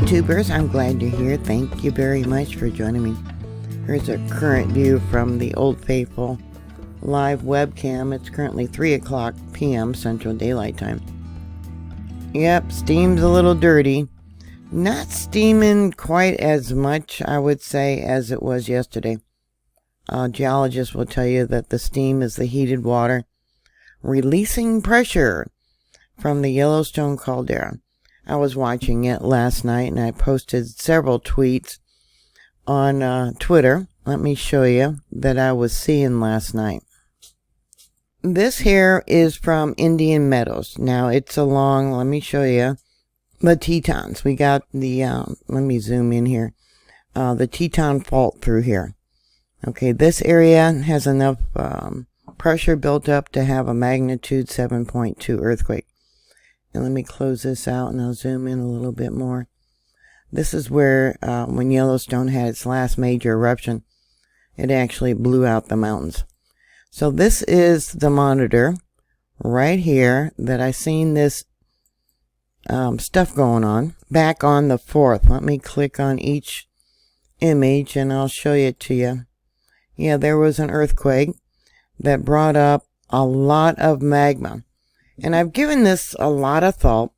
YouTubers, I'm glad you're here. Thank you very much for joining me. Here's a current view from the Old Faithful live webcam. It's currently 3 o'clock p.m. Central Daylight Time. Yep, steam's a little dirty. Not steaming quite as much, I would say, as it was yesterday. Geologists will tell you that the steam is the heated water releasing pressure from the Yellowstone caldera. I was watching it last night and I posted several tweets on Twitter. Let me show you that I was seeing last night. This here is from Indian Meadows. Now it's along, let me show you, the Tetons. We got the, let me zoom in here, the Teton fault through here. Okay, this area has enough pressure built up to have a magnitude 7.2 earthquake. And let me close this out and I'll zoom in a little bit more. This is where, when Yellowstone had its last major eruption, it actually blew out the mountains. So this is the monitor right here that I seen this stuff going on. Back on the 4th. Let me click on each image and I'll show it to you. Yeah, there was an earthquake that brought up a lot of magma. And I've given this a lot of thought.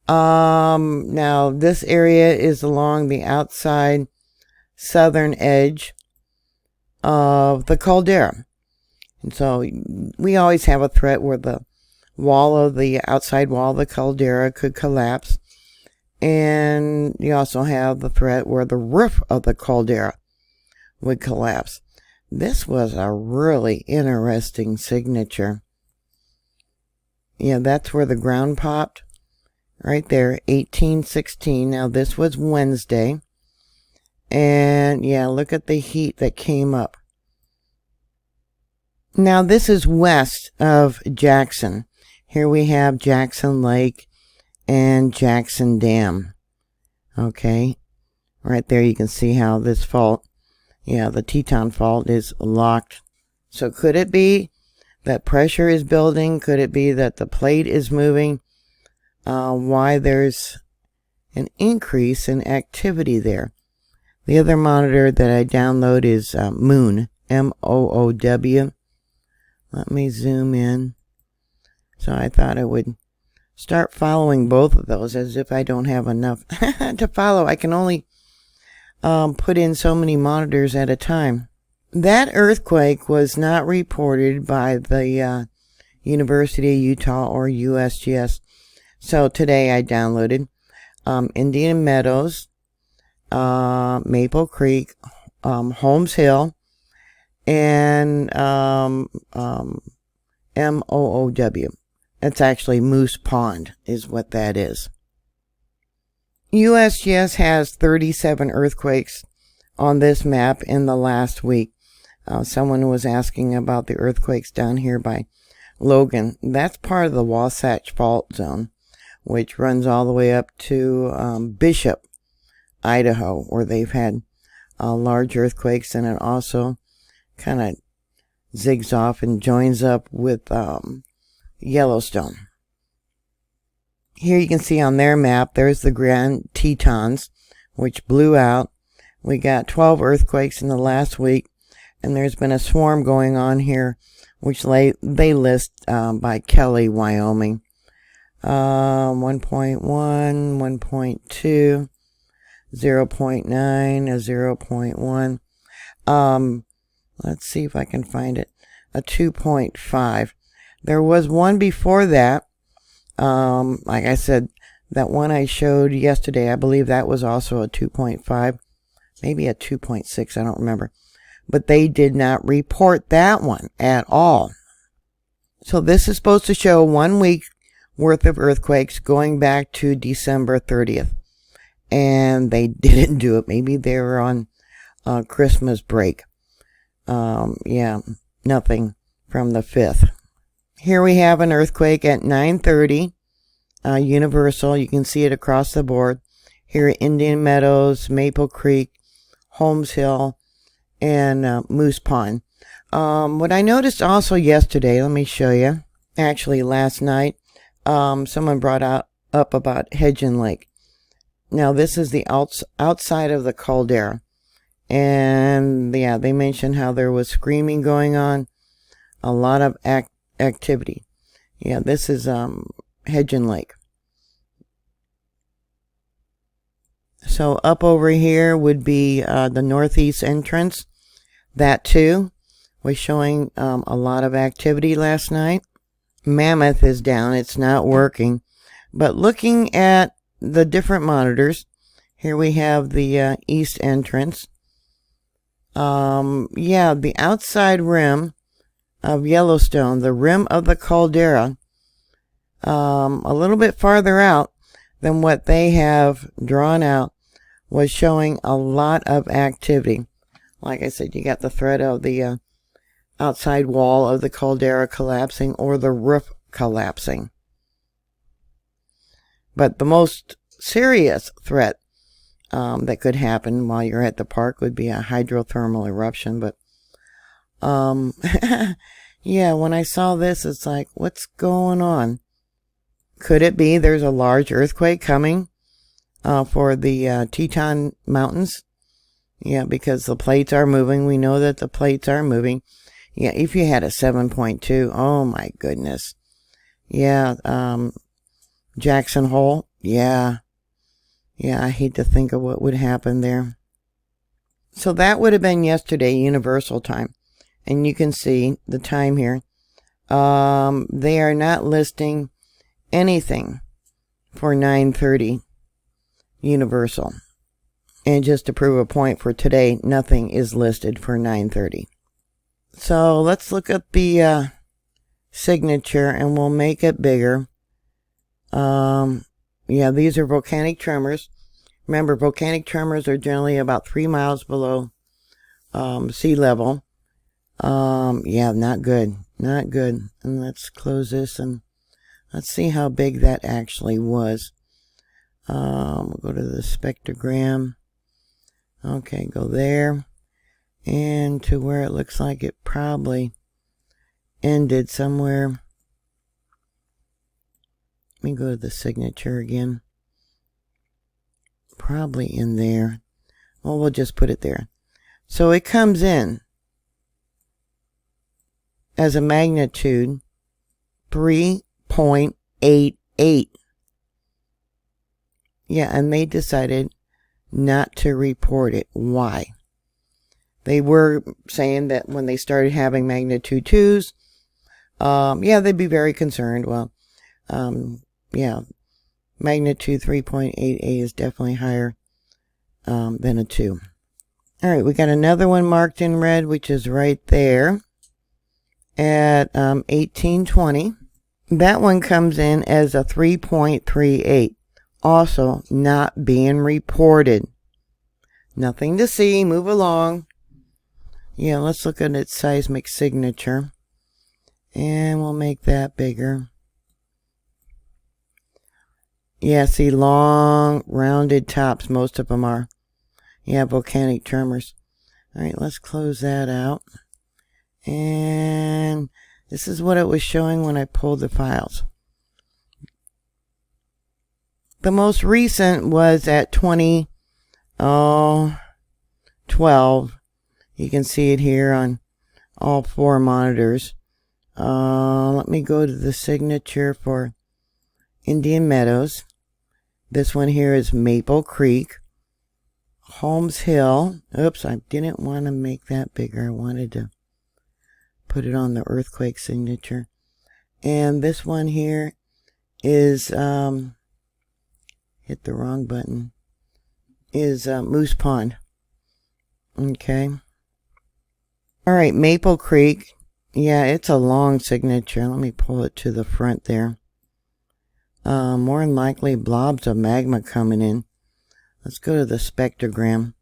Now, this area is along the outside southern edge of the caldera. And so we always have a threat where the outside wall of the caldera could collapse. And you also have the threat where the roof of the caldera would collapse. This was a really interesting signature. Yeah, that's where the ground popped. Right there, 1816. Now, this was Wednesday. And, yeah, look at the heat that came up. Now, this is west of Jackson. Here we have Jackson Lake and Jackson Dam. Okay. Right there, you can see how this fault, yeah, the Teton fault is locked. So, could it be that pressure is building? Could it be that the plate is moving? Why there's an increase in activity there. The other monitor that I download is Moon, M-O-O-W. Let me zoom in. So I thought I would start following both of those, as if I don't have enough to follow. I can only put in so many monitors at a time. That earthquake was not reported by the University of Utah or USGS. So today I downloaded Indian Meadows, Maple Creek, Holmes Hill, and MOOW. That's actually Moose Pond is what that is. USGS has 37 earthquakes on this map in the last week. Someone was asking about the earthquakes down here by Logan. That's part of the Wasatch Fault Zone, which runs all the way up to Bishop, Idaho, where they've had large earthquakes, and it also kind of zigs off and joins up with Yellowstone. Here you can see on their map, there's the Grand Tetons, which blew out. We got 12 earthquakes in the last week, and there's been a swarm going on here, which they list by Kelly, Wyoming. 1.1, 1.2, 0.9, a 0.1. Let's see if I can find it. A 2.5. There was one before that. Like I said, that one I showed yesterday, I believe that was also a 2.5. Maybe a 2.6, I don't remember. But they did not report that one at all. So this is supposed to show 1 week worth of earthquakes going back to December 30th. And they didn't do it. Maybe they were on Christmas break. Yeah, nothing from the 5th. Here we have an earthquake at 9:30. Universal. You can see it across the board. Here at Indian Meadows, Maple Creek, Holmes Hill, and Moose Pond. What I noticed also yesterday, let me show you. Actually, last night, someone brought up about Hedgen Lake. Now this is the outside of the caldera. And yeah, they mentioned how there was screaming going on. A lot of activity. Yeah, this is Hedgen Lake. So up over here would be the northeast entrance. That too was showing a lot of activity last night. Mammoth is down. It's not working. But looking at the different monitors, here we have the east entrance. Yeah, the outside rim of Yellowstone, the rim of the caldera, a little bit farther out than what they have drawn out, was showing a lot of activity. Like I said, you got the threat of the outside wall of the caldera collapsing or the roof collapsing. But the most serious threat that could happen while you're at the park would be a hydrothermal eruption. But yeah, when I saw this, it's like, what's going on? Could it be there's a large earthquake coming for the Teton mountains? Yeah, because the plates are moving. We know that the plates are moving. Yeah, if you had a 7.2, oh my goodness. Yeah, Jackson Hole. Yeah, I hate to think of what would happen there. So that would have been yesterday, Universal time. And you can see the time here. They are not listing anything for 9:30 Universal. And just to prove a point for today, nothing is listed for 9:30. So let's look at the signature and we'll make it bigger. Yeah, these are volcanic tremors. Remember, volcanic tremors are generally about 3 miles below sea level. Yeah, not good. Not good. And let's close this and let's see how big that actually was. We'll go to the spectrogram. Okay, go there. And to where it looks like it probably ended somewhere. Let me go to the signature again. Probably in there. Well, we'll just put it there. So it comes in as a magnitude 3.88. Yeah, and they decided not to report it. Why? They were saying that when they started having magnitude 2s, yeah, they'd be very concerned. Well, yeah, magnitude 3.88 is definitely higher than a 2. All right, we got another one marked in red, which is right there at 1820. That one comes in as a 3.38, also not being reported. Nothing to see. Move along. Yeah, let's look at its seismic signature, and we'll make that bigger. Yeah, see, long, rounded tops, most of them are. Yeah, volcanic tremors. All right, let's close that out. And this is what it was showing when I pulled the files. The most recent was at 2012. You can see it here on all 4 monitors. Let me go to the signature for Indian Meadows. This one here is Maple Creek. Holmes Hill. Oops, I didn't want to make that bigger. I wanted to put it on the earthquake signature. And this one here is, hit the wrong button, is Moose Pond. Okay. All right, Maple Creek. Yeah, it's a long signature. Let me pull it to the front there. More than likely blobs of magma coming in. Let's go to the spectrogram.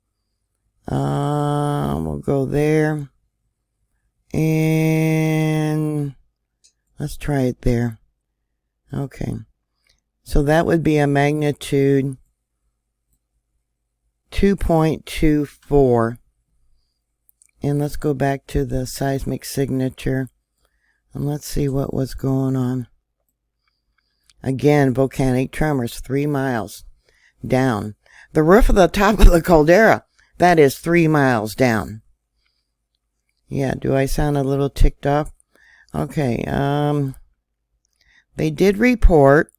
We'll go there. And let's try it there. Okay. So that would be a magnitude 2.24. And let's go back to the seismic signature. And let's see what was going on. Again, volcanic tremors, 3 miles. down. The roof of the top of the caldera, that is 3 miles down. Yeah, do I sound a little ticked off? Okay, they did report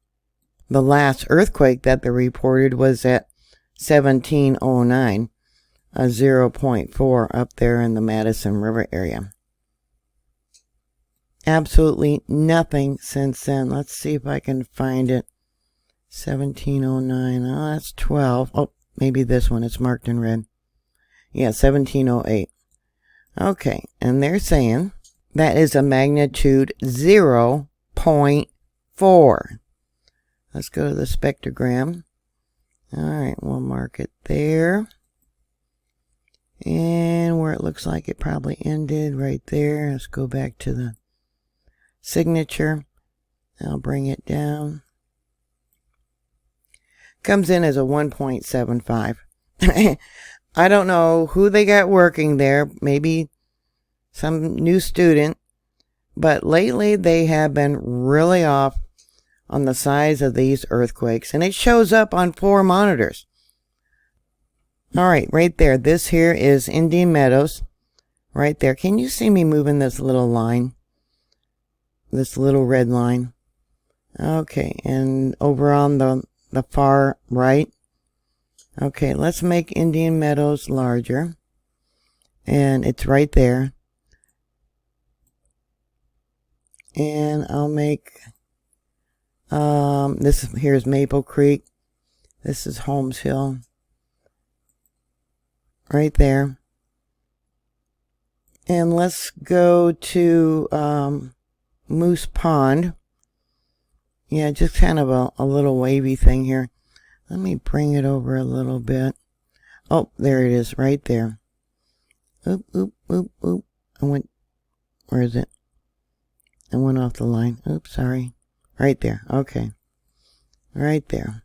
the last earthquake that they reported was at 1709, a 0.4 up there in the Madison River area. Absolutely nothing since then. Let's see if I can find it. 1709. Oh, that's 12. Oh, maybe this one. It's marked in red. Yeah, 1708. Okay, and they're saying that is a magnitude 0.4. Let's go to the spectrogram. Alright, we'll mark it there. And where it looks like it probably ended, right there. Let's go back to the signature. I'll bring it down. Comes in as a 1.75. I don't know who they got working there. Maybe some new student. But lately they have been really off on the size of these earthquakes. And it shows up on 4 monitors. Alright, right there. This here is Indian Meadows. Right there. Can you see me moving this little line? This little red line. Okay, and over on the far right. Okay, let's make Indian Meadows larger. And it's right there. And I'll make this here's Maple Creek. This is Holmes Hill. Right there. And let's go to Moose Pond. Yeah, just kind of a little wavy thing here. Let me bring it over a little bit. Oh, there it is, right there. Oop, oop, oop, oop. Where is it? I went off the line. Oops, sorry. Right there, okay. Right there.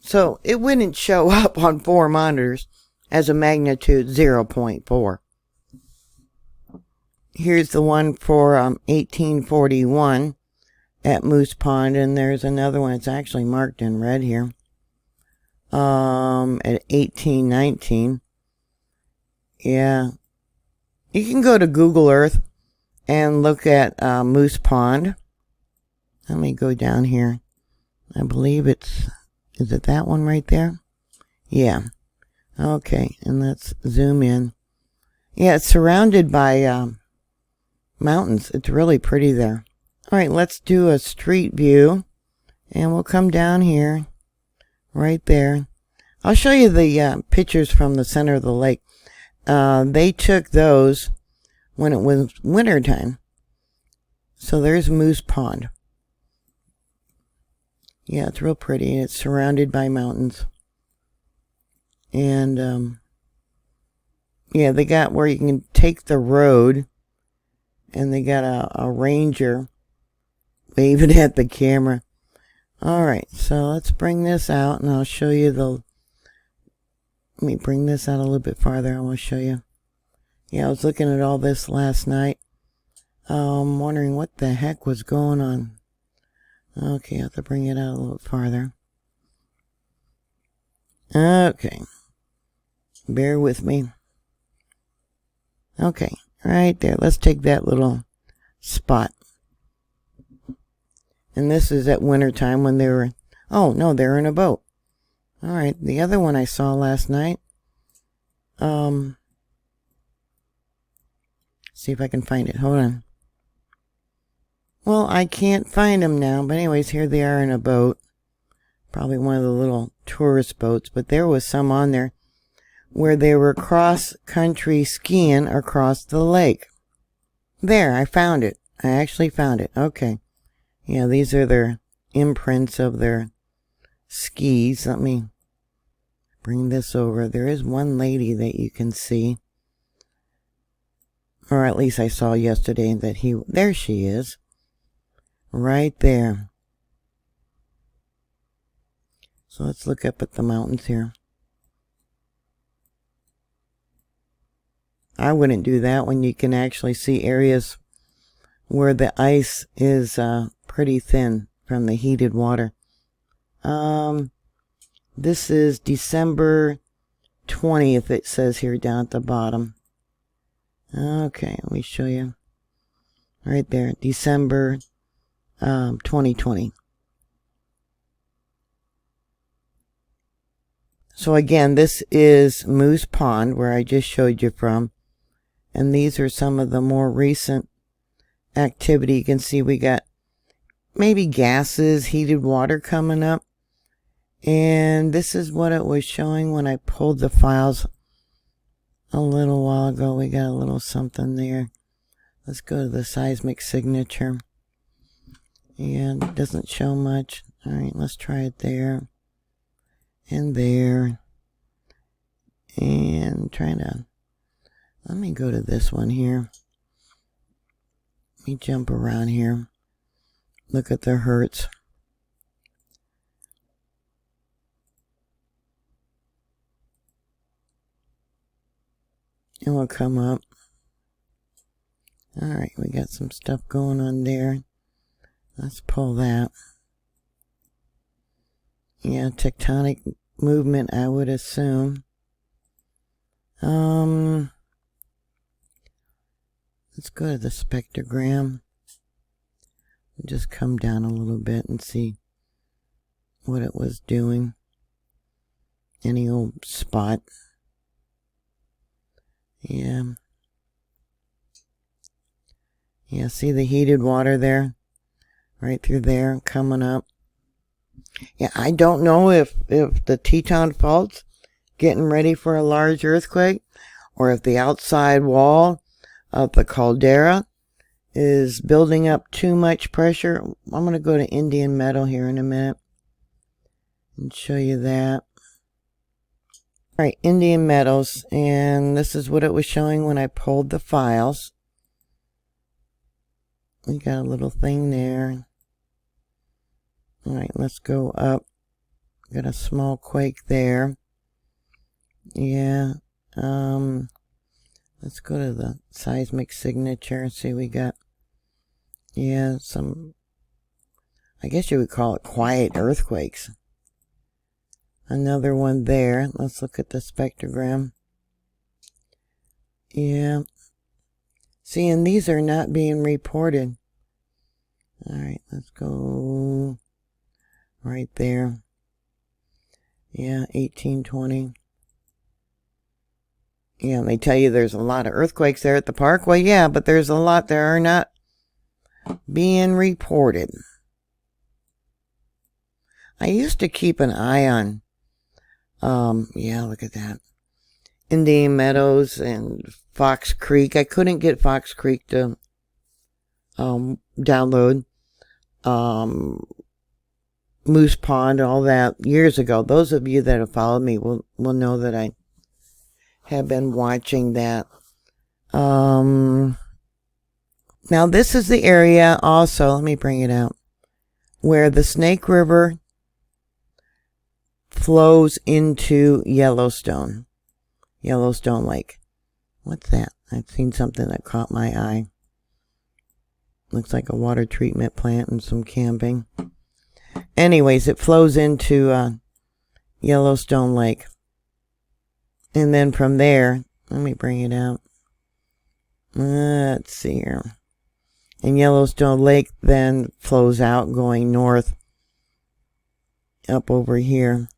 So, it wouldn't show up on 4 monitors as a magnitude 0.4. Here's the one for 1841 at Moose Pond, and there's another one. It's actually marked in red here. At 1819. Yeah. You can go to Google Earth and look at Moose Pond. Let me go down here. I believe is it that one right there? Yeah. Okay, and let's zoom in. Yeah, it's surrounded by mountains. It's really pretty there. Alright, let's do a street view. And we'll come down here. Right there. I'll show you the pictures from the center of the lake. They took those when it was winter time. So there's Moose Pond. Yeah, it's real pretty. It's surrounded by mountains. And, yeah, they got where you can take the road. And they got a ranger waving at the camera. Alright, so let's bring this out and I'll show you let me bring this out a little bit farther. I want to show you. Yeah, I was looking at all this last night. I'm wondering what the heck was going on. Okay, I have to bring it out a little farther. Okay. Bear with me. Okay, right there. Let's take that little spot. And this is at winter time when they were... Oh, no, they're in a boat. Alright, the other one I saw last night. See if I can find it. Hold on. Well, I can't find them now. But anyways, here they are in a boat. Probably one of the little tourist boats. But there was some on there where they were cross-country skiing across the lake. There, I found it. I actually found it. Okay. Yeah, these are their imprints of their skis. Let me bring this over. There is one lady that you can see. Or at least I saw yesterday that there she is. Right there. So let's look up at the mountains here. I wouldn't do that when you can actually see areas where the ice is pretty thin from the heated water. This is December 20th, it says here down at the bottom. Okay, let me show you. Right there, December 2020. So again, this is Moose Pond, where I just showed you from. And these are some of the more recent activity. You can see we got maybe gases, heated water coming up. And this is what it was showing when I pulled the files a little while ago. We got a little something there. Let's go to the seismic signature. And it doesn't show much. Alright, let's try it there. And there. And trying to... Let me go to this one here. Let me jump around here. Look at the hertz. And we'll come up. Alright, we got some stuff going on there. Let's pull that. Yeah, tectonic movement, I would assume. Let's go to the spectrogram. Just come down a little bit and see what it was doing. Any old spot. Yeah. Yeah, see the heated water there? Right through there, coming up. Yeah, I don't know if the Teton fault's getting ready for a large earthquake, or if the outside wall of the caldera is building up too much pressure. I'm going to go to Indian Metal here in a minute and show you that. Alright, Indian Metals, and this is what it was showing when I pulled the files. We got a little thing there. Alright, let's go up. Got a small quake there. Yeah. Let's go to the seismic signature and see we got, yeah, some, I guess you would call it quiet earthquakes. Another one there. Let's look at the spectrogram. Yeah. See, and these are not being reported. Alright, let's go right there. Yeah, 1820. Yeah, and they tell you there's a lot of earthquakes there at the park. Well, yeah, but there's a lot that are not being reported. I used to keep an eye on, yeah, look at that. Indian Meadows and Fox Creek. I couldn't get Fox Creek to download Moose Pond, all that years ago. Those of you that have followed me will know that I have been watching that. Now this is the area also, let me bring it out, where the Snake River flows into Yellowstone Lake. What's that? I've seen something that caught my eye. Looks like a water treatment plant and some camping. Anyways, it flows into Yellowstone Lake. And then from there, let me bring it out. Let's see here. And Yellowstone Lake then flows out going north up over here.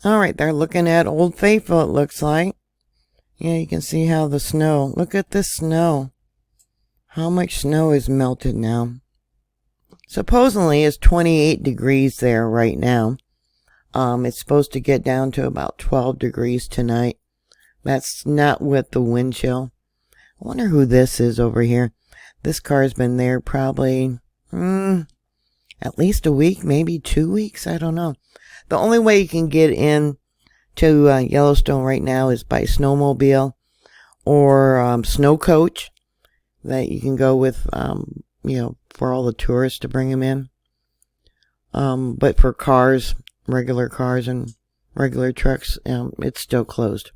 Alright, they're looking at Old Faithful, it looks like. Yeah, you can see how the snow, look at this snow. How much snow is melted now. Supposedly it's 28 degrees there right now. It's supposed to get down to about 12 degrees tonight. That's not with the wind chill. I wonder who this is over here. This car's been there probably at least a week, maybe 2 weeks. I don't know. The only way you can get in to Yellowstone right now is by snowmobile or snow coach that you can go with, for all the tourists to bring them in. But for cars, regular cars and regular trucks, it's still closed.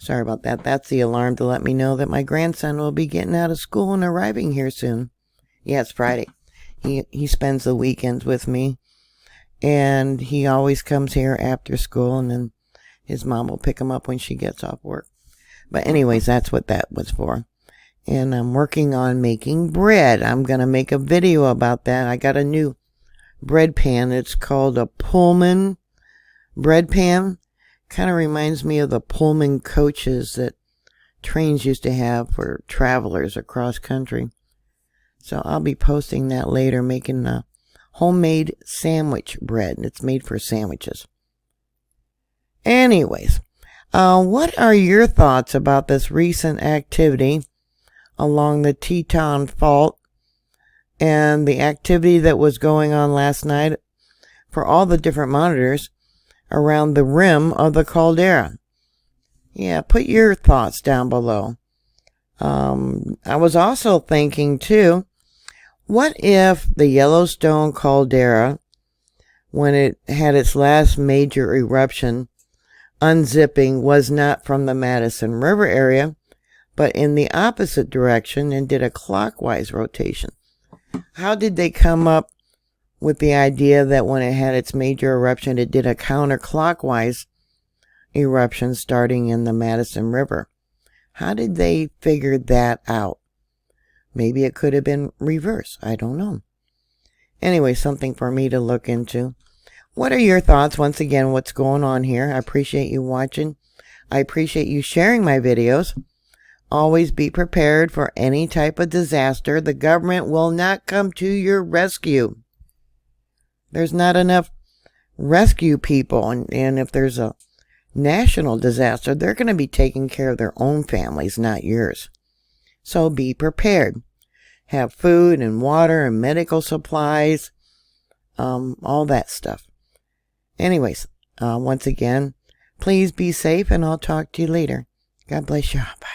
Sorry about that. That's the alarm to let me know that my grandson will be getting out of school and arriving here soon. Yeah, it's Friday. He spends the weekends with me, and he always comes here after school, and then his mom will pick him up when she gets off work. But anyways, that's what that was for. And I'm working on making bread. I'm going to make a video about that. I got a new bread pan. It's called a Pullman bread pan. Kind of reminds me of the Pullman coaches that trains used to have for travelers across country. So I'll be posting that later, making a homemade sandwich bread. It's made for sandwiches. Anyways, what are your thoughts about this recent activity along the Teton fault and the activity that was going on last night for all the different monitors around the rim of the caldera? Yeah, put your thoughts down below. I was also thinking too, what if the Yellowstone caldera, when it had its last major eruption, unzipping, was not from the Madison River area, but in the opposite direction and did a clockwise rotation? How did they come up with the idea that when it had its major eruption, it did a counterclockwise eruption starting in the Madison River? How did they figure that out? Maybe it could have been reverse. I don't know. Anyway, something for me to look into. What are your thoughts? Once again, what's going on here? I appreciate you watching. I appreciate you sharing my videos. Always be prepared for any type of disaster. The government will not come to your rescue. There's not enough rescue people. And if there's a national disaster, they're going to be taking care of their own families, not yours. So be prepared. Have food and water and medical supplies, all that stuff. Anyways, once again, please be safe, and I'll talk to you later. God bless you. Bye.